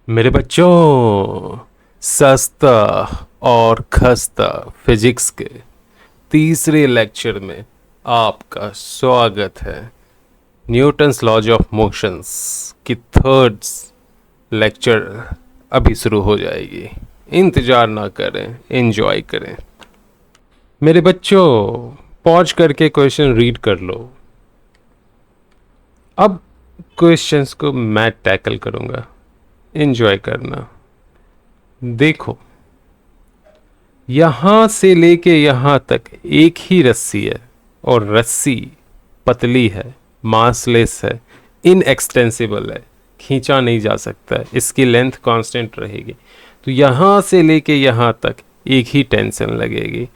मेरे बच्चों, सस्ता और खस्ता फिजिक्स के तीसरे लेक्चर में आपका स्वागत है। न्यूटन्स लॉज ऑफ मोशंस की थर्ड लेक्चर अभी शुरू हो जाएगी। इंतज़ार ना करें, एंजॉय करें। मेरे बच्चों, पॉज करके क्वेश्चन रीड कर लो। अब क्वेश्चंस को मैं टैकल करूँगा, एंजॉय करना। देखो, यहां से लेके यहां तक एक ही रस्सी है और रस्सी पतली है, मासलेस है, इनएक्सटेंसिबल है, खींचा नहीं जा सकता है, इसकी लेंथ कांस्टेंट रहेगी। तो यहां से लेके यहां तक एक ही टेंशन लगेगी।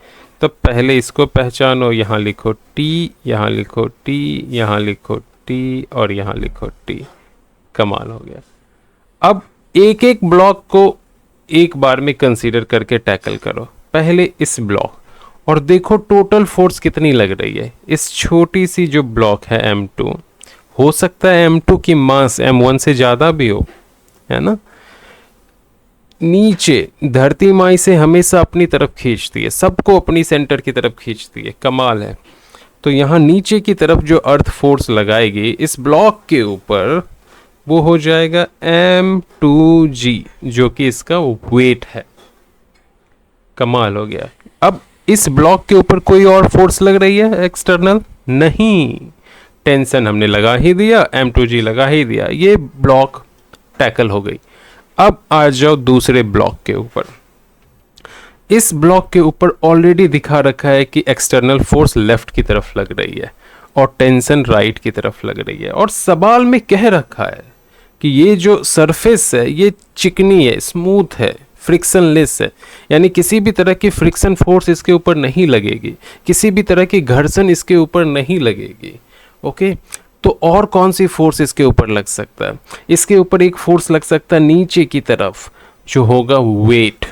तो पहले इसको पहचानो। यहां लिखो टी, यहां लिखो टी, यहां लिखो टी और यहां लिखो टी। कमाल हो गया। अब एक एक ब्लॉक को एक बार में कंसीडर करके टैकल करो। पहले इस ब्लॉक, और देखो टोटल फोर्स कितनी लग रही है। इस छोटी सी जो ब्लॉक है M2, हो सकता है M2 की मास M1 से ज़्यादा भी हो, है ना। नीचे धरती माई से हमेशा अपनी तरफ खींचती है, सबको अपनी सेंटर की तरफ खींचती है। कमाल है। तो यहाँ नीचे की तरफ जो अर्थ फोर्स लगाएगी इस ब्लॉक के ऊपर, वो हो जाएगा M2G, जो कि इसका वेट है। कमाल हो गया। अब इस ब्लॉक के ऊपर कोई और फोर्स लग रही है एक्सटर्नल? नहीं, टेंशन हमने लगा ही दिया, M2G लगा ही दिया, ये ब्लॉक टैकल हो गई। अब आ जाओ दूसरे ब्लॉक के ऊपर। इस ब्लॉक के ऊपर ऑलरेडी दिखा रखा है कि एक्सटर्नल फोर्स लेफ्ट की तरफ लग रही है और टेंशन राइट की तरफ लग रही है। और सवाल में कह रखा है कि ये जो सरफेस है ये चिकनी है, स्मूथ है, फ्रिक्शनलेस है, यानी किसी भी तरह की फ्रिक्शन फोर्स इसके ऊपर नहीं लगेगी, किसी भी तरह की घर्षण इसके ऊपर नहीं लगेगी। ओके, तो और कौन सी फोर्स इसके ऊपर लग सकता है? इसके ऊपर एक फोर्स लग सकता है नीचे की तरफ, जो होगा वेट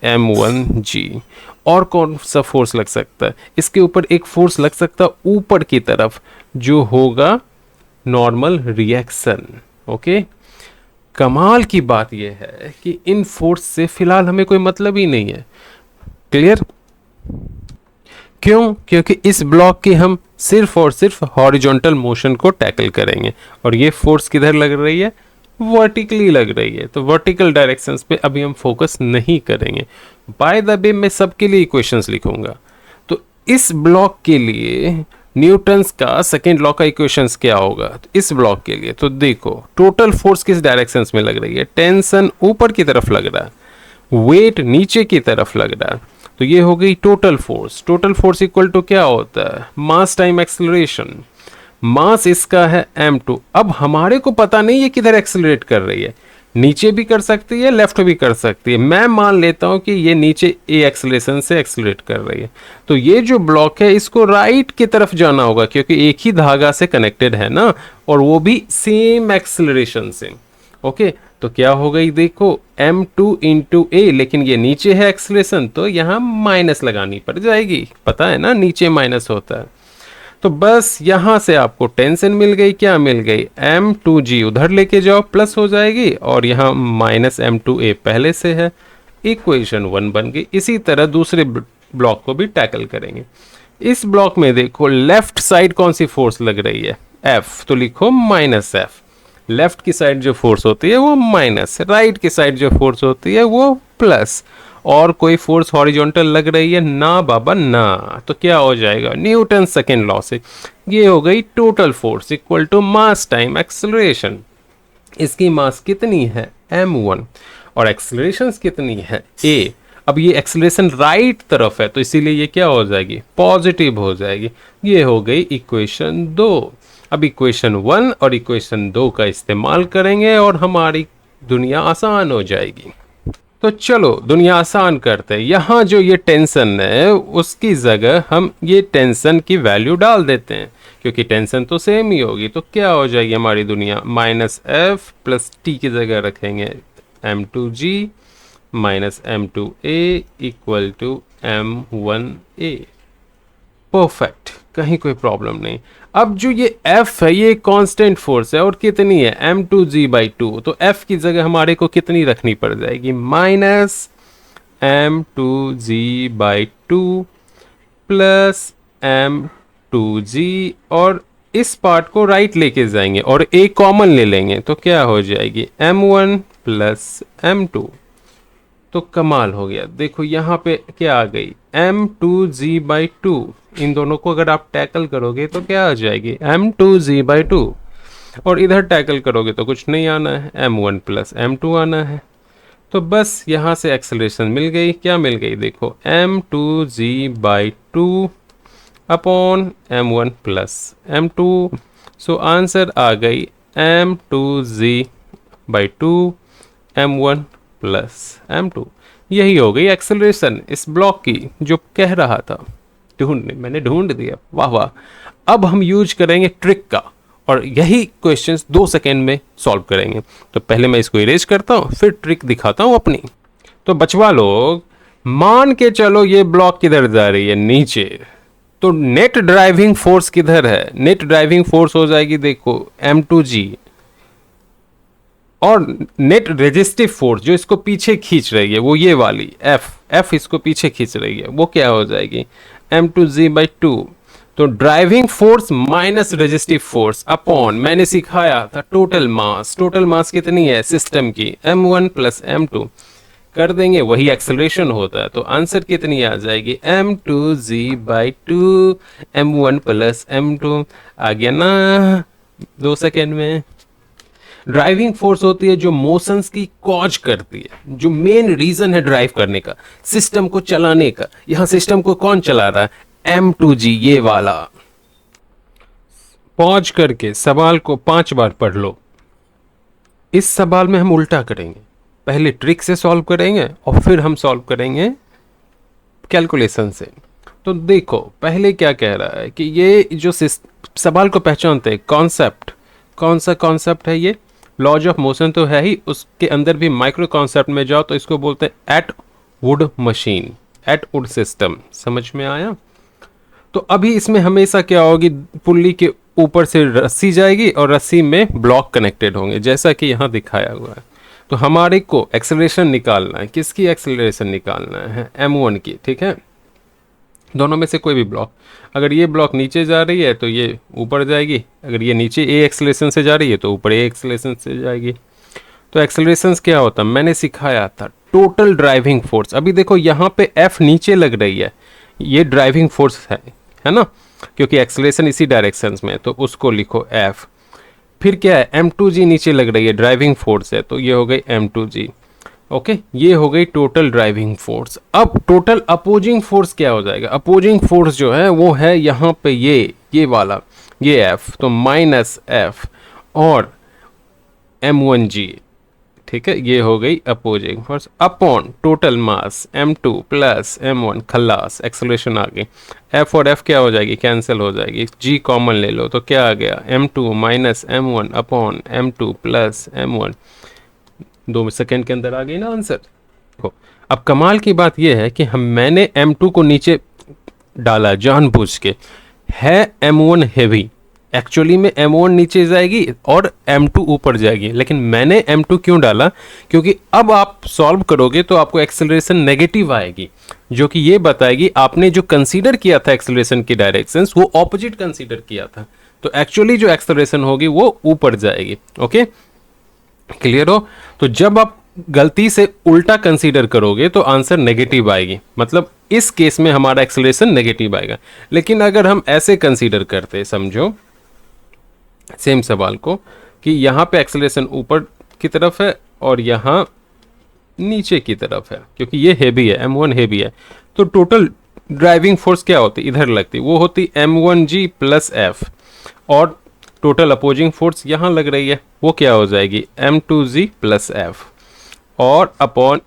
M1G। और कौन सा फोर्स लग सकता है? इसके ऊपर एक फोर्स लग सकता है ऊपर की तरफ, जो होगा नॉर्मल रिएक्शन। ओके, कमाल की बात यह है कि इन फोर्स से फिलहाल हमें कोई मतलब ही नहीं है। क्लियर? क्यों? क्योंकि इस ब्लॉक की हम सिर्फ और सिर्फ हॉरिजॉन्टल मोशन को टैकल करेंगे, और ये फोर्स किधर लग रही है? वर्टिकली लग रही है। तो वर्टिकल डायरेक्शंस पे अभी हम फोकस नहीं करेंगे। बाय द वे मैं सबके लिए इक्वेशंस लिखूंगा। तो इस ब्लॉक के लिए न्यूटन्स का सेकेंड लॉ का इक्वेशंस क्या होगा? तो इस ब्लॉक के लिए तो देखो, टोटल फोर्स किस डायरेक्शंस में लग रही है? टेंशन ऊपर की तरफ लग रहा है, वेट नीचे की तरफ लग रहा है। तो ये हो गई total force. Total force equal to क्या होता है? मास टाइम एक्सेलरेशन। मास इसका है M2। अब हमारे को पता नहीं है किधर एक्सेलरेट कर रही है, नीचे भी कर सकती है, लेफ्ट भी कर सकती है। मैं मान लेता हूं कि ये नीचे ए एक्सेलरेशन से एक्सेलरेट कर रही है। तो ये जो ब्लॉक है इसको राइट की तरफ जाना होगा, क्योंकि एक ही धागा से कनेक्टेड है ना, और वो भी सेम एक्सेलरेशन से। ओके, तो क्या हो गई? देखो M2 इंटू ए, लेकिन ये नीचे है एक्सेलरेशन, तो यहाँ माइनस लगानी पड़ जाएगी। पता है ना, नीचे माइनस होता है। तो बस यहां से आपको टेंशन मिल गई। क्या मिल गई? M2G उधर लेके जाओ, प्लस हो जाएगी, और यहाँ माइनस M2A पहले से है। इक्वेशन 1 बन गई। इसी तरह दूसरे ब्लॉक को भी टैकल करेंगे। इस ब्लॉक में देखो लेफ्ट साइड कौन सी फोर्स लग रही है? F, तो लिखो माइनस F। लेफ्ट की साइड जो फोर्स होती है वो माइनस, राइट की साइड जो फोर्स होती है वो प्लस। और कोई फोर्स हॉरिजॉन्टल लग रही है? ना बाबा ना। तो क्या हो जाएगा? न्यूटन सेकेंड लॉ से ये हो गई total force equal to mass time acceleration. इसकी मास कितनी है? M1, और एक्सेलरेशन कितनी है? A। अब ये एक्सेलरेशन राइट तरफ है, तो इसीलिए ये क्या हो जाएगी? पॉजिटिव हो जाएगी। ये हो गई इक्वेशन 2। अब इक्वेशन 1 और इक्वेशन 2 का इस्तेमाल करेंगे और हमारी दुनिया आसान हो जाएगी। तो चलो दुनिया आसान करते हैं। यहाँ जो ये टेंशन है उसकी जगह हम ये टेंशन की वैल्यू डाल देते हैं, क्योंकि टेंशन तो सेम ही होगी। तो क्या हो जाएगी हमारी दुनिया? माइनस F प्लस T की जगह रखेंगे M2G minus M2A equal to M1A। Perfect, कहीं कोई प्रॉब्लम नहीं। अब जो ये F है ये कांस्टेंट फोर्स है और कितनी है m2g/2, तो F की जगह हमारे को कितनी रखनी पड़ जाएगी माइनस m2g/2 प्लस m2g, और इस पार्ट को राइट लेके जाएंगे और a कॉमन ले लेंगे तो क्या हो जाएगी m1 प्लस m2। तो कमाल हो गया, देखो यहाँ पे क्या आ गई m2g/2, इन दोनों को अगर आप टैकल करोगे तो क्या आ जाएगी m2g/2, और इधर टैकल करोगे तो कुछ नहीं आना है, m1 प्लस m2 आना है। तो बस यहाँ से एक्सेलरेशन मिल गई, क्या मिल गई देखो m2g/2 upon m1 plus m2। So answer आ गई m2g/2 m1 प्लस m2। यही हो गई एक्सेलरेशन इस ब्लॉक की जो कह रहा था। मैंने ढूंढ दिया, वाह वाह। अब हम यूज करेंगे ट्रिक का, और यही क्वेश्चंस 2 सेकेंड में सॉल्व करेंगे। तो पहले मैं इसको इरेज करता हूँ, फिर ट्रिक दिखाता हूँ अपनी। तो बचवा लोग, मान के चलो ये ब्लॉक किधर जा रही है, नीचे। तो नेट ड्राइविंग फोर्स किधर है, नेट ड्राइविंग फोर्स हो जाएगी देखो m2g, और नेट रेजिस्टिव फोर्स जो इसको पीछे खींच रही है वो ये वाली F इसको पीछे खींच रही है, वो क्या हो जाएगी m2g/2। तो driving force minus resistive force upon, मैंने सिखाया था टोटल मास। टोटल मास कितनी है सिस्टम की m1 प्लस m2, कर देंगे वही एक्सेलरेशन होता है। तो आंसर कितनी आ जाएगी m2g/2 m1 प्लस m2। आ गया ना 2 सेकेंड में। ड्राइविंग फोर्स होती है जो मोशंस की कॉज करती है, जो मेन रीजन है ड्राइव करने का, सिस्टम को चलाने का। यहां सिस्टम को कौन चला रहा है, m2g, ये वाला। पॉज करके सवाल को 5 बार पढ़ लो। इस सवाल में हम उल्टा करेंगे, पहले ट्रिक से सॉल्व करेंगे और फिर हम सॉल्व करेंगे कैलकुलेशन से। तो देखो पहले क्या कह रहा है कि ये जो सवाल को पहचानते हैं कॉन्सेप्ट, कौन सा कॉन्सेप्ट है ये, लॉज ऑफ मोशन तो है ही, उसके अंदर भी माइक्रो कॉन्सेप्ट में जाओ तो इसको बोलते हैं Atwood machine, Atwood system. समझ में आया। तो अभी इसमें हमेशा क्या होगी, पुल्ली के ऊपर से रस्सी जाएगी और रस्सी में ब्लॉक कनेक्टेड होंगे, जैसा कि यहाँ दिखाया हुआ है। तो हमारे को एक्सेलरेशन निकालना है, किसकी एक्सेलरेशन निकालना है, m1 की, ठीक है। दोनों में से कोई भी ब्लॉक, अगर ये ब्लॉक नीचे जा रही है तो ये ऊपर जाएगी, अगर ये नीचे a एक्सेलरेशन से जा रही है तो ऊपर a एक्सेलरेशन से जाएगी। तो एक्सेलरेशन क्या होता है, मैंने सिखाया था टोटल ड्राइविंग फोर्स। अभी देखो यहाँ पे F नीचे लग रही है, ये ड्राइविंग फोर्स है ना, क्योंकि एक्सेलरेशन इसी डायरेक्शन में है, तो उसको लिखो F। फिर क्या है, m2g नीचे लग रही है, ड्राइविंग फोर्स है, तो ये हो गई m2g। ओके, ये हो गई टोटल ड्राइविंग फोर्स। अब टोटल अपोजिंग फोर्स क्या हो जाएगा, अपोजिंग फोर्स जो है वो है यहाँ पे ये वाला, ये F, तो माइनस F और m1g, ठीक है। ये हो गई opposing force upon total mass m2 plus m1, खल्लास, एक्सेलरेशन आ गई। F और F क्या हो जाएगी, कैंसिल हो जाएगी, g कॉमन ले लो तो क्या आ गया m2 minus m1 upon m2 plus m1। 2 second के अंदर आ गई ना आंसर। देखो अब कमाल की बात यह है कि मैंने m2 को नीचे डाला जानबूझ के, है m1 हेवी, एक्चुअली में m1 नीचे जाएगी और m2 ऊपर जाएगी, लेकिन मैंने m2 क्यों डाला, क्योंकि अब आप सॉल्व करोगे तो आपको एक्सेलरेशन नेगेटिव आएगी, जो कि ये बताएगी आपने जो कंसीडर किया था एक्सेलरेशन की डायरेक्शंस वो ऑपोजिट कंसीडर किया था, तो एक्चुअली जो एक्सेलरेशन होगी वो ऊपर जाएगी। ओके, क्लियर हो। तो जब आप गलती से उल्टा कंसीडर करोगे तो आंसर नेगेटिव आएगी, मतलब इस केस में हमारा एक्सेलरेशन नेगेटिव आएगा। लेकिन अगर हम ऐसे कंसीडर करते, समझो सेम सवाल को, कि यहाँ पे एक्सेलरेशन ऊपर की तरफ है और यहाँ नीचे की तरफ है, क्योंकि ये हेवी है, m1 हेवी है, तो टोटल ड्राइविंग फोर्स क्या होती, इधर लगती, वो होती m1g प्लस f, और टोटल अपोजिंग फोर्स यहाँ लग रही है, वो क्या हो जाएगी m2g प्लस f, और अपॉन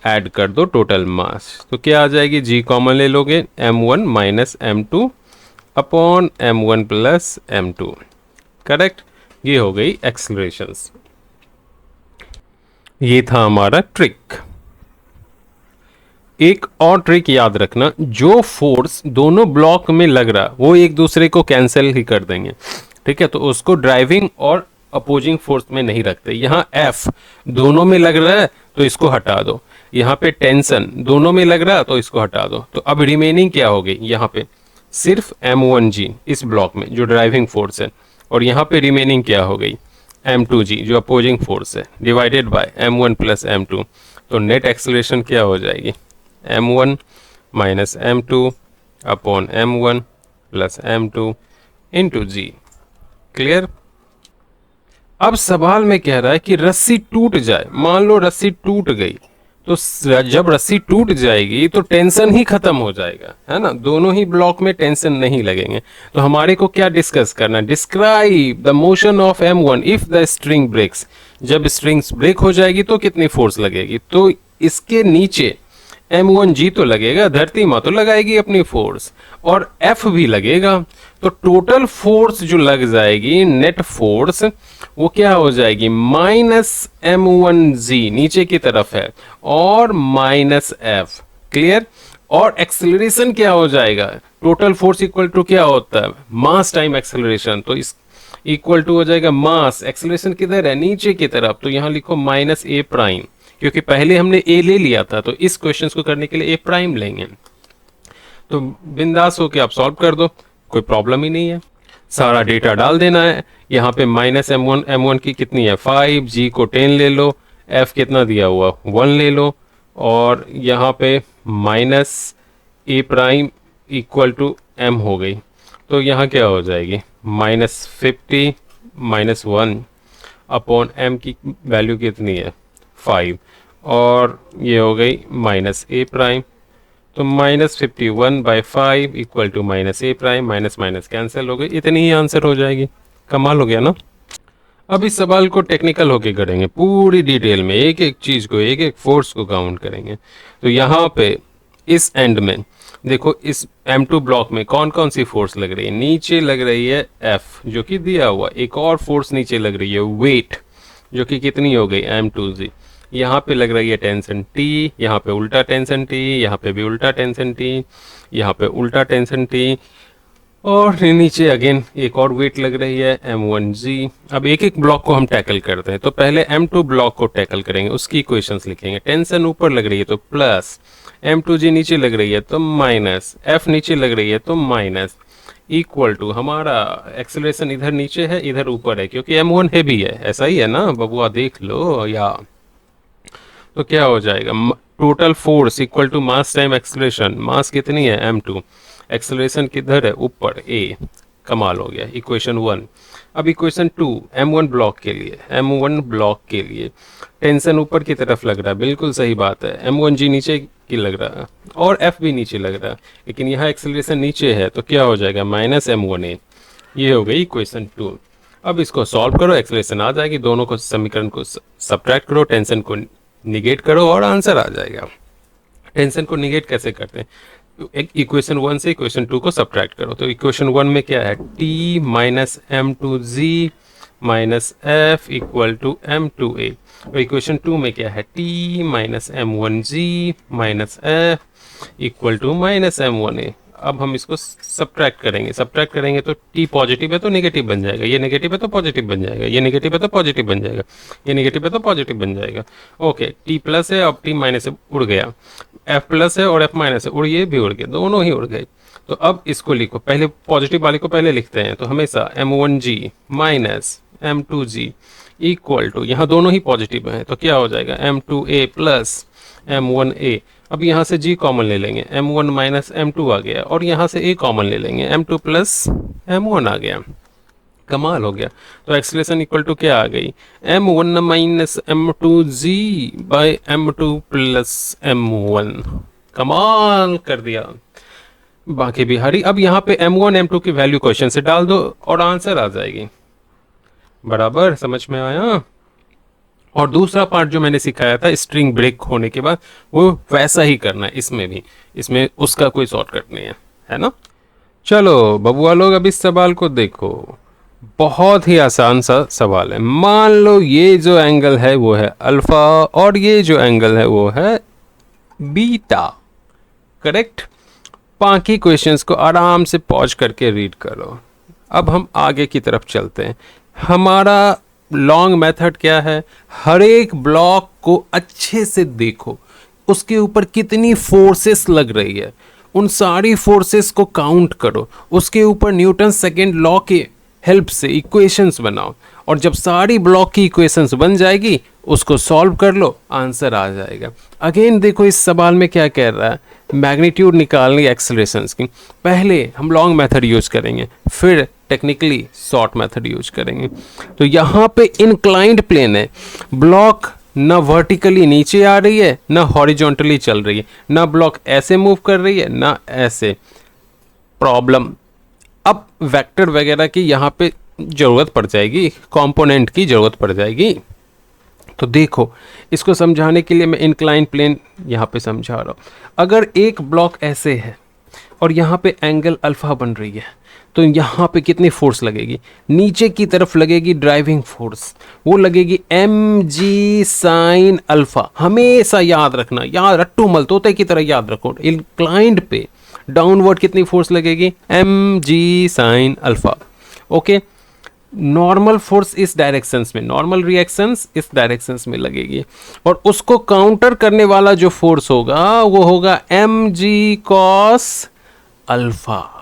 ऐड कर दो टोटल मास, तो क्या आ जाएगी, g कॉमन ले लोगे, m1 minus m2 upon m1 plus m2, correct. ये हो गई एक्सेलरेशंस। ये था हमारा ट्रिक। एक और ट्रिक याद रखना, जो फोर्स दोनों ब्लॉक में लग रहा वो एक दूसरे को कैंसिल ही कर देंगे, ठीक है। तो उसको ड्राइविंग और अपोजिंग फोर्स में नहीं रखते। यहाँ एफ दोनों में लग रहा है तो इसको हटा दो, यहाँ पे टेंशन दोनों में लग रहा है तो इसको हटा दो। तो अब रिमेनिंग क्या होगी, यहाँ पे सिर्फ M1G इस ब्लॉक में जो ड्राइविंग फोर्स है, और यहाँ पे रिमेनिंग क्या हो गई M2G जो अपोजिंग फोर्स है, divided by M1 plus M2। तो नेट एक्सेलरेशन क्या हो जाएगी M1 minus M2 upon M1 plus M2 into G। Clear. अब सवाल में कह रहा है कि रस्सी टूट जाए, मान लो रस्सी टूट गई, तो जब रस्सी टूट जाएगी तो टेंशन ही खत्म हो जाएगा, है ना, दोनों ही ब्लॉक में टेंशन नहीं लगेंगे। तो हमारे को क्या डिस्कस करना है, describe the motion of M1 if the string breaks. जब स्ट्रिंग्स ब्रेक हो जाएगी तो कितनी फोर्स लगेगी, तो इसके नीचे M1G तो लगेगा, धरती माँ तो लगाएगी अपनी फोर्स, और F भी लगेगा। तो टोटल फोर्स जो लग जाएगी, नेट फोर्स, वो क्या हो जाएगी माइनस M1G नीचे की तरफ है और माइनस F। क्लियर। और एक्सेलरेशन क्या हो जाएगा, टोटल फोर्स इक्वल टू क्या होता है मास टाइम एक्सेलरेशन, तो इस इक्वल टू हो जाएगा मास, एक्सेलरेशन किधर है नीचे की तरफ, तो यहाँ लिखो माइनस A प्राइम, क्योंकि पहले हमने A ले लिया था तो इस क्वेश्चन को करने के लिए A प्राइम लेंगे। तो बिंदास होके आप सॉल्व कर दो, कोई प्रॉब्लम ही नहीं है। सारा डेटा डाल देना है। यहाँ पे माइनस M1 की कितनी है 5, G को 10 ले लो, F कितना दिया हुआ 1 ले लो, और यहाँ पे minus A prime equal to M हो गई। तो यहाँ क्या हो जाएगी माइनस 50 माइनस 1 अपॉन M की वैल्यू कितनी है 5, और ये हो गई माइनस A प्राइम। तो minus 51 by 5 equal to minus A prime, minus minus cancel हो गई, इतनी ही आंसर हो जाएगी। कमाल हो गया ना। अब इस सवाल को टेक्निकल होके करेंगे पूरी डिटेल में, एक एक चीज़ को, एक एक फोर्स को काउंट करेंगे। तो यहाँ पे इस एंड में देखो, इस M2 ब्लॉक में कौन कौन सी फोर्स लग रही है, नीचे लग रही है F जो कि दिया हुआ, एक और फोर्स नीचे लग रही है वेट जो कि कितनी हो गई M2G, यहाँ पे लग रही है टेंशन T, यहाँ पे उल्टा टेंशन T, यहाँ पे भी उल्टा टेंशन T, यहाँ पे उल्टा टेंशन T, और नीचे अगेन एक और वेट लग रही है M1G। अब एक एक ब्लॉक को हम टैकल करते हैं। तो पहले M2 ब्लॉक को टैकल करेंगे, उसकी इक्वेशंस लिखेंगे। टेंशन ऊपर लग रही है तो प्लस, M2G नीचे लग रही है तो माइनस, F नीचे लग रही है तो माइनस, इक्वल टू हमारा एक्सेलरेशन इधर नीचे है इधर ऊपर है, क्योंकि M1 हैवी है, ऐसा ही है ना बबुआ, देख लो या। तो क्या हो जाएगा total force equal to mass time acceleration, mass कितनी है M2, एक्सेलरेशन किधर है ऊपर A। कमाल हो गया इक्वेशन 1। अब इक्वेशन 2 M1 ब्लॉक के लिए, M1 ब्लॉक के लिए टेंशन ऊपर की तरफ लग रहा है, बिल्कुल सही बात है, M1G नीचे की लग रहा है और F भी नीचे लग रहा है, लेकिन यहाँ एक्सेलरेशन नीचे है तो क्या हो जाएगा माइनस M1A। ये हो गई इक्वेशन 2। अब इसको सॉल्व करो, एक्सेलरेशन आ जाएगी, दोनों को समीकरण को सब्ट्रैक्ट करो, टेंशन को निगेट करो और आंसर आ जाएगा। टेंशन को निगेट कैसे करते हैं, एक इक्वेशन 1 से इक्वेशन 2 को सब्ट्रैक्ट करो। तो इक्वेशन 1 में क्या है T minus M2G minus F equal to M2A, और इक्वेशन 2 में क्या है T minus M1G minus F equal to minus M1A। अब हम इसको सब्ट्रैक्ट करेंगे तो T पॉजिटिव है तो नेगेटिव बन जाएगा, ये नेगेटिव है तो पॉजिटिव बन जाएगा, ये नेगेटिव है तो पॉजिटिव बन जाएगा, ये नेगेटिव है तो पॉजिटिव बन जाएगा। ओके, T प्लस है, अब T माइनस है उड़ गया, F प्लस है और F माइनस है ये भी उड़ गए, दोनों ही उड़ गए। तो अब इसको लिखो, पहले पॉजिटिव वाले को पहले लिखते हैं। तो हमेशा M1G minus M2G equal to, यहाँ दोनों ही पॉजिटिव हैं तो क्या हो जाएगा M2A प्लस M1A। अब यहाँ से G कॉमन ले लेंगे, M1 माइनस M2 आ गया, और यहाँ से A कॉमन ले लेंगे, M2 प्लस M1 आ गया। कमाल हो गया। तो एक्सेलरेशन इक्वल टू क्या आ गई M1 minus M2G bye M2 plus M1। कमाल कर दिया, बाकी बिहारी। अब यहाँ पे M1 M2 की वैल्यू क्वेश्चन से डाल दो और आंसर आ जाएगी। बराबर समझ में आया। और दूसरा पार्ट जो मैंने सिखाया था स्ट्रिंग ब्रेक होने के बाद, वो वैसा ही करना है इसमें भी, इसमें उसका कोई शॉर्टकट नहीं है ना। चलो बबुआ लोग, अब इस सवाल को देखो, बहुत ही आसान सा सवाल है। मान लो ये जो एंगल है वो है अल्फा और ये जो एंगल है वो है बीटा। करेक्ट। बाकी क्वेश्चंस को आराम से पॉज करके रीड करो। अब हम आगे की तरफ चलते हैं। हमारा लॉन्ग मेथड क्या है, हर एक ब्लॉक को अच्छे से देखो, उसके ऊपर कितनी फोर्सेस लग रही है, उन सारी फोर्सेस को काउंट करो, उसके ऊपर न्यूटन सेकेंड लॉ के हेल्प से इक्वेशंस बनाओ, और जब सारी ब्लॉक की इक्वेशंस बन जाएगी उसको सॉल्व कर लो, आंसर आ जाएगा। अगेन देखो इस सवाल में क्या कह रहा है, मैग्नीट्यूड निकालनी एक्सेलरेशंस की। पहले हम लॉन्ग मेथड यूज करेंगे, फिर टेक्निकली शॉर्ट मेथड यूज करेंगे। तो यहाँ पे इंक्लाइंड प्लेन है, ब्लॉक ना वर्टिकली नीचे आ रही है ना हॉरिजॉन्टली चल रही है, ना ब्लॉक ऐसे मूव कर रही है ना ऐसे। प्रॉब्लम, अब वेक्टर वगैरह की यहाँ पे ज़रूरत पड़ जाएगी, कंपोनेंट की ज़रूरत पड़ जाएगी। तो देखो इसको समझाने के लिए मैं इंक्लाइन प्लेन यहाँ पे समझा रहा हूँ। अगर एक ब्लॉक ऐसे है और यहाँ पे एंगल अल्फा बन रही है, तो यहाँ पे कितनी फोर्स लगेगी, नीचे की तरफ लगेगी ड्राइविंग फोर्स, वो लगेगी mg साइन अल्फा। हमेशा याद रखना, याद रट्टू मल तोते की तरह याद रखो। इंक्लाइंड पे डाउनवर्ड कितनी फोर्स लगेगी, mg sine alpha. Okay, normal force इस डायरेक्शंस में, नॉर्मल रिएक्शंस इस डायरेक्शंस में लगेगी, और उसको काउंटर करने वाला जो फोर्स होगा वो होगा mg cos अल्फा।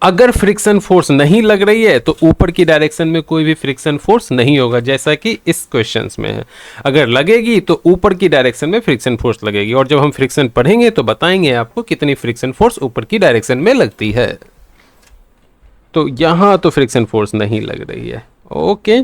अगर फ्रिक्शन फोर्स नहीं लग रही है तो ऊपर की डायरेक्शन में कोई भी फ्रिक्शन फोर्स नहीं होगा, जैसा कि इस क्वेश्चंस में है। अगर लगेगी तो ऊपर की डायरेक्शन में फ्रिक्शन फोर्स लगेगी, और जब हम फ्रिक्शन पढ़ेंगे तो बताएंगे आपको कितनी फ्रिक्शन फोर्स ऊपर की डायरेक्शन में लगती है। तो यहां तो फ्रिक्शन फोर्स नहीं लग रही है। ओके,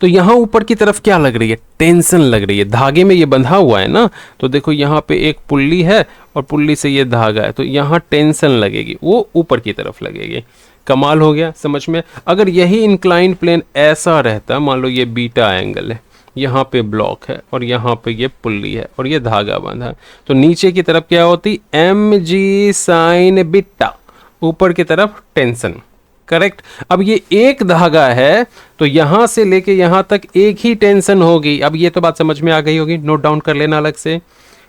तो यहाँ ऊपर की तरफ क्या लग रही है, टेंशन लग रही है, धागे में ये बंधा हुआ है ना। तो देखो यहाँ पे एक पुल्ली है और पुल्ली से ये धागा है, तो यहाँ टेंशन लगेगी, वो ऊपर की तरफ लगेगी। कमाल हो गया समझ में। अगर यही इंक्लाइंड प्लेन ऐसा रहता, मान लो ये बीटा एंगल है, यहाँ पे ब्लॉक है और यहाँ पे ये पुल्ली है और ये धागा बंधा है, तो नीचे की तरफ क्या होती, mg साइन बीटा, ऊपर की तरफ टेंशन। करेक्ट। अब ये एक धागा है तो यहां से लेके यहां तक एक ही टेंशन होगी। अब ये तो बात समझ में आ गई होगी, नोट डाउन कर लेना अलग से।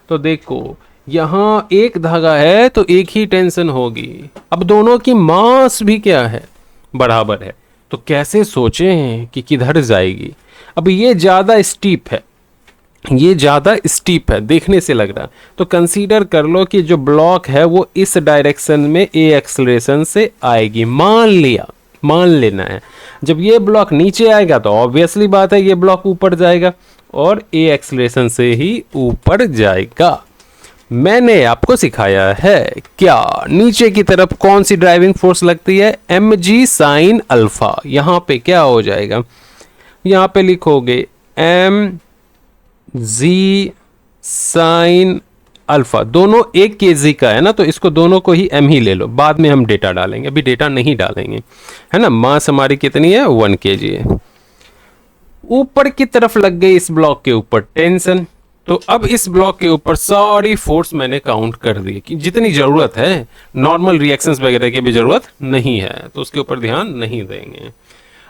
तो देखो यहां एक धागा है तो एक ही टेंशन होगी। अब दोनों की मास भी क्या है, बराबर है। तो कैसे सोचें कि किधर जाएगी। अब ये ज्यादा स्टीप है, ये ज़्यादा स्टीप है, देखने से लग रहा है। तो कंसीडर कर लो कि जो ब्लॉक है वो इस डायरेक्शन में ए एक्सेलरेशन से आएगी। मान लेना है जब ये ब्लॉक नीचे आएगा तो ऑब्वियसली बात है ये ब्लॉक ऊपर जाएगा और ए एक्सेलरेशन से ही ऊपर जाएगा। मैंने आपको सिखाया है क्या, नीचे की तरफ कौन सी ड्राइविंग फोर्स लगती है, mg साइन अल्फा। यहाँ पे क्या हो जाएगा, यहाँ पे लिखोगे mg साइन अल्फा। दोनों एक kg का है ना, तो इसको दोनों को ही m ही ले लो, बाद में हम डेटा डालेंगे, अभी डेटा नहीं डालेंगे, है ना। मास हमारी कितनी है, 1 kg है। ऊपर की तरफ लग गई इस ब्लॉक के ऊपर टेंशन, तो अब इस ब्लॉक के ऊपर सारी फोर्स मैंने काउंट कर दी कि जितनी जरूरत है, नॉर्मल रिएक्शंस वगैरह की भी जरूरत नहीं है, तो उसके ऊपर ध्यान नहीं देंगे।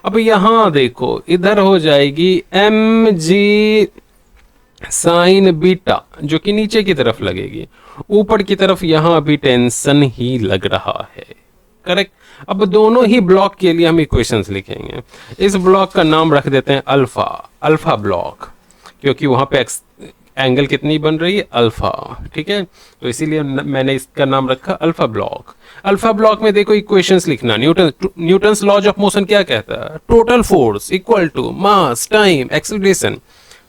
अब यहां देखो इधर हो जाएगी mg साइन बीटा, जो कि नीचे की तरफ लगेगी, ऊपर की तरफ यहां भी टेंशन ही लग रहा है। करेक्ट। अब दोनों ही ब्लॉक के लिए हम इक्वेशंस लिखेंगे। इस ब्लॉक का नाम रख देते हैं अल्फा, अल्फा ब्लॉक, क्योंकि वहां पे एंगल कितनी बन रही है, अल्फा। ठीक है, तो इसीलिए मैंने इसका नाम रखा अल्फा ब्लॉक। अल्फा ब्लॉक में देखो इक्वेशंस लिखना, न्यूटन्स लॉज ऑफ मोशन क्या कहता है, total force equal to mass time acceleration.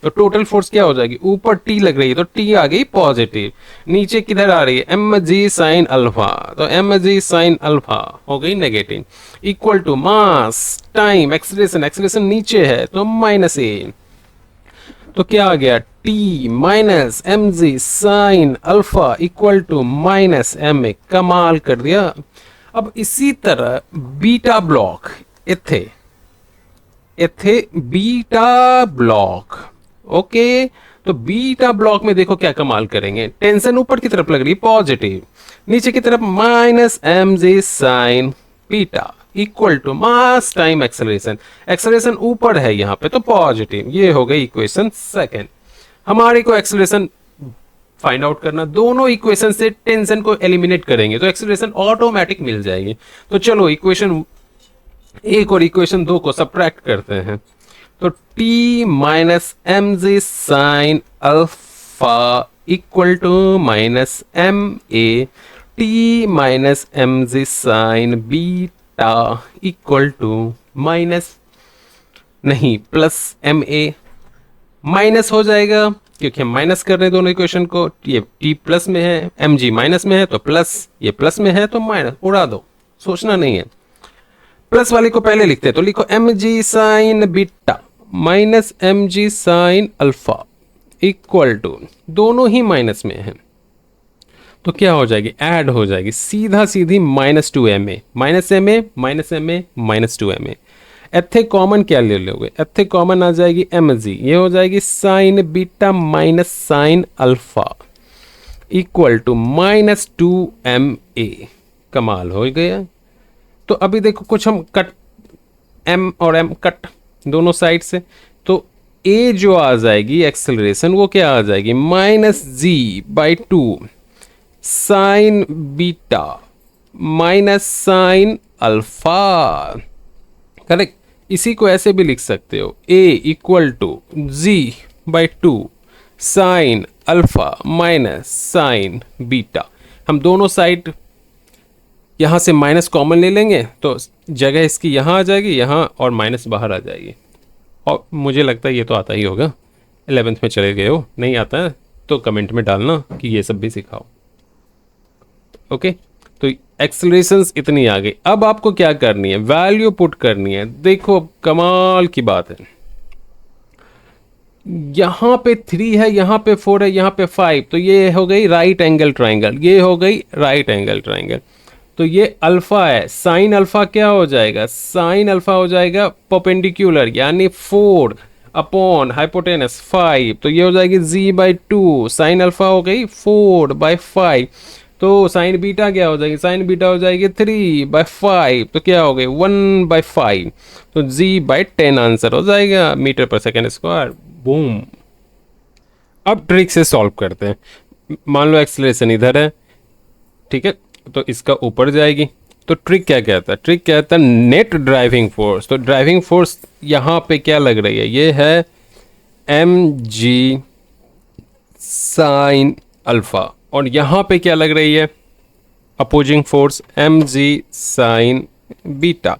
तो टोटल फोर्स क्या हो जाएगी, ऊपर टी लग रही है तो टी आ गई पॉजिटिव, नीचे किधर आ रही है mg साइन अल्फा, तो mg साइन अल्फा हो गई negative, equal to mass time acceleration, acceleration नीचे है तो माइनस ए, तो क्या आ गया t minus mg sine alpha equal to minus M A. कमाल कर दिया। अब इसी तरह बीटा ब्लॉक, इथे बीटा ब्लॉक। ओके, तो बीटा ब्लॉक में देखो क्या कमाल करेंगे, टेंशन ऊपर की तरफ लग रही है पॉजिटिव, नीचे की तरफ minus mg sine beta equal to mass time acceleration, acceleration ऊपर है यहाँ पे तो पॉजिटिव। ये हो गई इक्वेशन सेकंड। हमारे को एक्सेलरेशन फाइंड आउट करना, दोनों इक्वेशन से टेंशन को एलिमिनेट करेंगे तो एक्सेलरेशन ऑटोमेटिक मिल जाएगी। तो चलो इक्वेशन 1 और इक्वेशन 2 को सब्ट्रैक्ट करते हैं। तो t minus M G sine alpha equal to minus M A, T minus M G sine beta equal to minus नहीं प्लस एम ए, माइनस हो जाएगा क्योंकि हम माइनस कर रहे हैं दोनों इक्वेशन को। ये t प्लस में है, एम जी माइनस में है तो प्लस, ये प्लस में है तो माइनस, उड़ा दो, सोचना नहीं है। प्लस वाले को पहले लिखते हैं तो लिखो M G sine beta minus M G sine alpha equal to, दोनों ही माइनस में है तो क्या हो जाएगी, ऐड हो जाएगी सीधा सीधी minus two M A, minus M A minus M A minus two M A. एथे कॉमन क्या ले लोगे, एथे कॉमन आ जाएगी एम जी, ये हो जाएगी sine beta minus sine alpha equal to minus two M A. कमाल हो गया। तो अभी देखो कुछ हम कट, m और m कट दोनों साइड से, तो a जो आ जाएगी एक्सेलरेशन वो क्या आ जाएगी, minus G by two sine beta minus sine alpha. Correct. इसी को ऐसे भी लिख सकते हो, a equal to G by two sine alpha minus sine beta. हम दोनों साइड यहाँ से माइनस कॉमन ले लेंगे तो जगह इसकी यहाँ आ जाएगी, यहाँ और माइनस बाहर आ जाएगी। और मुझे लगता है ये तो आता ही होगा, 11th में चले गए हो, नहीं आता है तो कमेंट में डालना कि ये सब भी सिखाओ। ओके, तो एक्सेलरेशंस इतनी आ गई। अब आपको क्या करनी है, वैल्यू पुट करनी है। देखो कमाल की बात है, यहाँ पे 3 है, यहाँ पे 4 है, यहाँ पे 5, तो ये हो गई राइट एंगल ट्राइंगल, ये हो गई राइट एंगल ट्राइंगल। तो ये अल्फा है, साइन अल्फा क्या हो जाएगा, साइन अल्फा हो जाएगा परपेंडिकुलर यानी 4 अपॉन हाइपोटेनस 5, तो ये हो जाएगी जी बाई टू, साइन अल्फा हो गई 4 बाई 5। तो साइन बीटा क्या हो जाएगी, साइन बीटा हो जाएगी 3 बाई 5, तो क्या हो गई 1 बाई 5, तो जी बाई 10 आंसर हो जाएगा मीटर पर सेकेंड स्क्वायर। बूम। अब ट्रिक से सॉल्व करते हैं। मान लो एक्सेलरेशन इधर है, ठीक है, तो इसका ऊपर जाएगी। तो ट्रिक क्या कहता है, ट्रिक कहता है नेट ड्राइविंग फोर्स। तो ड्राइविंग फोर्स यहाँ पे क्या लग रही है, ये है एम जी साइन अल्फा, और यहाँ पे क्या लग रही है, opposing force M G sine beta.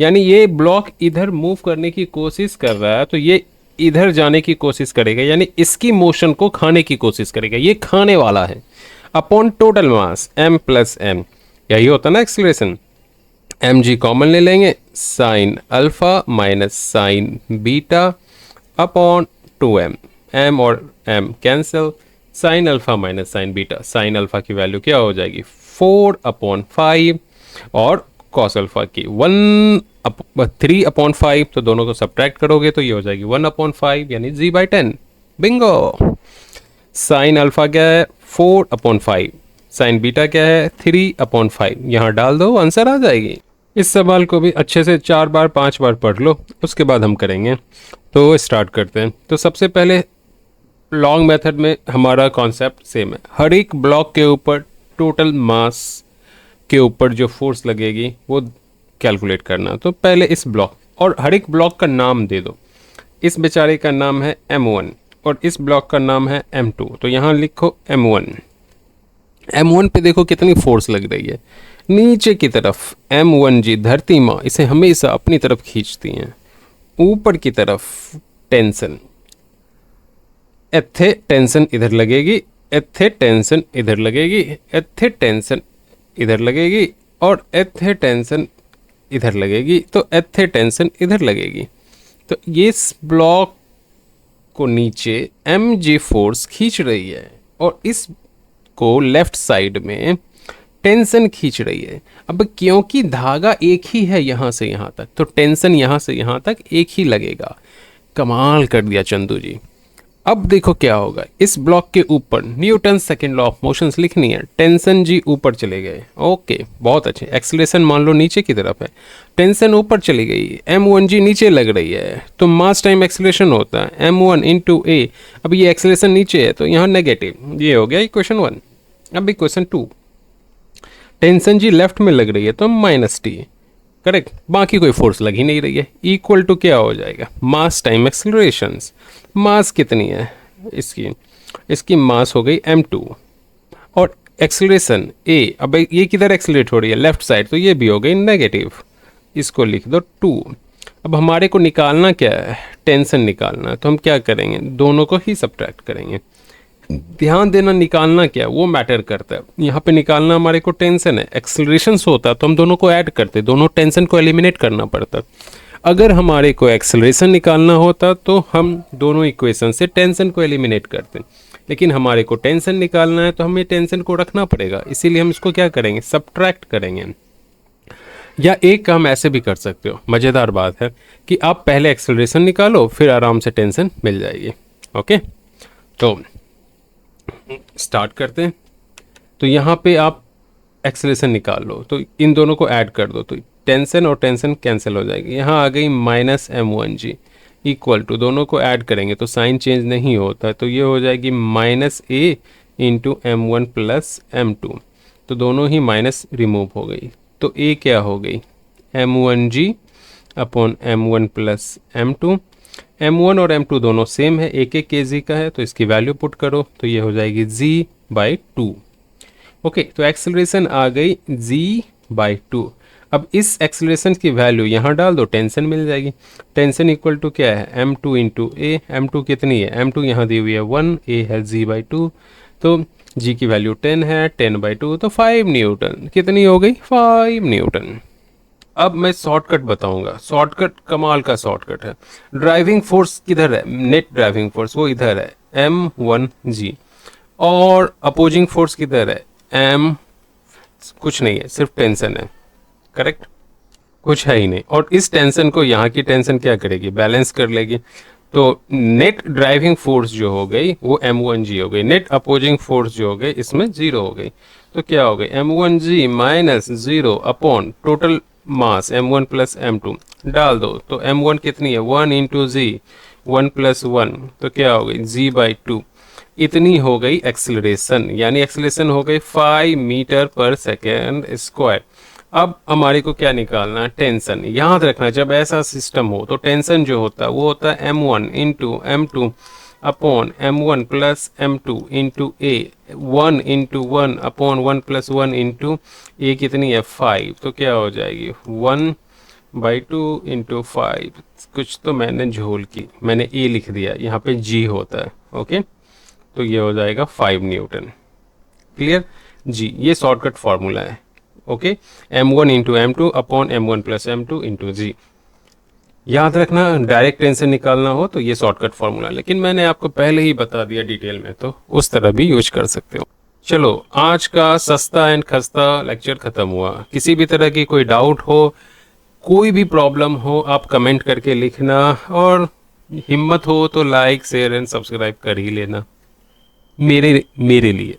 यानी ये ब्लॉक इधर मूव करने की कोशिश कर रहा है तो ये इधर जाने की कोशिश करेगा, यानी इसकी मोशन को खाने की कोशिश करेगा, ये खाने वाला है। Upon total mass m plus M, यही होता ना एक्सेलरेशन। एम जी कॉमन ले लेंगे, sine alpha minus sine beta upon 2m, m और m cancel, sine alpha minus sine beta, sine alpha की वैल्यू क्या हो जाएगी 4/5 और कॉस अल्फा की 3/5, तो दोनों को सब्ट्रैक्ट करोगे तो ये हो जाएगी 1/5 यानी जी बाई 10। बिंगो। साइन अल्फा क्या है 4/5, साइन बीटा क्या है 3/5, यहाँ डाल दो आंसर आ जाएगी। इस सवाल को भी अच्छे से 4 बार 5 बार पढ़ लो, उसके बाद हम करेंगे। तो स्टार्ट करते हैं। तो सबसे पहले लॉन्ग मेथड में हमारा कॉन्सेप्ट सेम है, हर एक ब्लॉक के ऊपर टोटल मास के ऊपर जो फोर्स लगेगी वो कैलकुलेट करना। तो पहले इस ब्लॉक, और हर एक ब्लॉक का नाम दे दो। इस बेचारे का नाम है M1 और इस ब्लॉक का नाम है M2, तो यहाँ लिखो M1। M1 पे देखो कितनी फोर्स लग रही है नीचे की तरफ। M1G धरती माँ इसे हमेशा अपनी तरफ खींचती हैं। ऊपर की तरफ टेंशन, एथे टेंशन इधर लगेगी, एथे टेंशन इधर लगेगी, एथे टेंशन इधर लगेगी और एथे टेंशन इधर लगेगी, तो एथे टेंशन इधर लगेगी। तो ये इस ब्लॉक को नीचे mg फोर्स खींच रही है और इस को लेफ्ट साइड में टेंशन खींच रही है। अब क्योंकि धागा एक ही है यहाँ से यहाँ तक, तो टेंशन यहाँ से यहाँ तक एक ही लगेगा। कमाल कर दिया चंदू जी। अब देखो क्या होगा, इस ब्लॉक के ऊपर Newton second law of motions लिखनी है। टेंशन जी ऊपर चले गए, ओके बहुत अच्छे। एक्सेलरेशन मान लो नीचे की तरफ है, टेंशन ऊपर चली गई, m1g नीचे लग रही है, तो मास टाइम एक्सेलरेशन होता है m1 इंटू ए। अब ये एक्सेलरेशन नीचे है तो यहाँ नेगेटिव, ये हो गया इक्वेशन 1। अब इक्वेशन 2, टेंशन जी लेफ्ट में लग रही है तो माइनस टी, करेक्ट, बाकी कोई फोर्स लग ही नहीं रही है। इक्वल टू क्या हो जाएगा, मास टाइम एक्सेलरेशन। मास कितनी है इसकी मास हो गई m2 और एक्सेलरेशन a। अब ये किधर एक्सेलरेट हो रही है, लेफ्ट साइड, तो ये भी हो गई नेगेटिव, इसको लिख दो 2। अब हमारे को निकालना क्या है, टेंशन निकालना है, तो हम क्या करेंगे, दोनों को ही सब्ट्रैक्ट करेंगे। ध्यान देना, निकालना क्या वो मैटर करता है। यहाँ पे निकालना हमारे को टेंशन है, एक्सेलरेशन होता तो हम दोनों को ऐड करते, दोनों टेंशन को एलिमिनेट करना पड़ता। अगर हमारे को एक्सेलरेशन निकालना होता तो हम दोनों इक्वेशन से टेंशन को एलिमिनेट करते, लेकिन हमारे को टेंशन निकालना है तो हमें टेंशन को रखना पड़ेगा, इसीलिए हम इसको क्या करेंगे, सब्ट्रैक्ट करेंगे। या एक काम ऐसे भी कर सकते हो, मज़ेदार बात है कि आप पहले एक्सेलरेशन निकालो फिर आराम से टेंशन मिल जाएगी। ओके, तो स्टार्ट करते हैं। तो यहाँ पे आप एक्सेलरेशन निकाल लो तो इन दोनों को ऐड कर दो, तो टेंशन और टेंशन कैंसिल हो जाएगी। यहाँ आ गई माइनस m1g इक्वल टू, दोनों को ऐड करेंगे तो साइन चेंज नहीं होता, तो ये हो जाएगी minus a into m1 plus m2, तो दोनों ही माइनस रिमूव हो गई, तो a क्या हो गई, m1g upon m1 plus m2। m1 और m2 दोनों सेम है, एक एक kg का है, तो इसकी वैल्यू पुट करो तो ये हो जाएगी g/2। ओके, तो एक्सेलरेशन आ गई g/2। अब इस एक्सेलरेशन की वैल्यू यहाँ डाल दो, टेंशन मिल जाएगी। टेंशन इक्वल टू क्या है, m2 इंटू ए। m2 कितनी है, m2 यहाँ दी हुई है 1, a है g/2, तो g की वैल्यू 10 है, 10/2 तो 5 न्यूटन। कितनी हो गई, 5 न्यूटन। अब मैं शॉर्टकट बताऊंगा, शॉर्टकट कमाल का शॉर्टकट है। ड्राइविंग फोर्स किधर है, नेट ड्राइविंग फोर्स वो इधर है m1g, और अपोजिंग फोर्स किधर है, m कुछ नहीं है, सिर्फ टेंशन है, करेक्ट, कुछ है ही नहीं। और इस टेंशन को यहाँ की टेंशन क्या करेगी, बैलेंस कर लेगी। तो नेट ड्राइविंग फोर्स जो हो गई वो m1g हो गई, नेट अपोजिंग फोर्स जो हो गई इसमें 0 हो गई, तो क्या हो गई, m1g माइनस 0 अपॉन टोटल मास m1 प्लस m2 डाल दो, तो m1 कितनी है 1 इंटू जी, 1 प्लस 1, तो क्या हो गई g/2। इतनी हो गई एक्सेलरेशन, यानी एक्सेलरेशन हो गई 5 मीटर पर सेकेंड स्क्वायर। अब हमारे को क्या निकालना है, टेंशन। याद रखना जब ऐसा सिस्टम हो तो टेंशन जो होता है वो होता है m1 into m2 upon m1 plus m2 into A, 1 into 1 upon 1 plus 1 into A कितनी है 5, तो क्या हो जाएगी 1/2 इंटू 5। कुछ तो मैंने झोल की, मैंने ए लिख दिया, यहाँ पे जी होता है। ओके, तो ये हो जाएगा 5 न्यूटन। क्लियर जी, ये शॉर्टकट फॉर्मूला है। Okay, m1 into m2 upon m1 plus m2 into g. याद रखना डायरेक्ट टेंशन निकालना हो तो ये शॉर्टकट फॉर्मूला, लेकिन मैंने आपको पहले ही बता दिया डिटेल में, तो उस तरह भी यूज कर सकते हो। चलो, आज का सस्ता एंड खस्ता लेक्चर खत्म हुआ। किसी भी तरह की कोई डाउट हो, कोई भी प्रॉब्लम हो, आप कमेंट करके लिखना, और हिम्मत हो तो लाइक शेयर एंड सब्सक्राइब कर ही लेना मेरे लिए।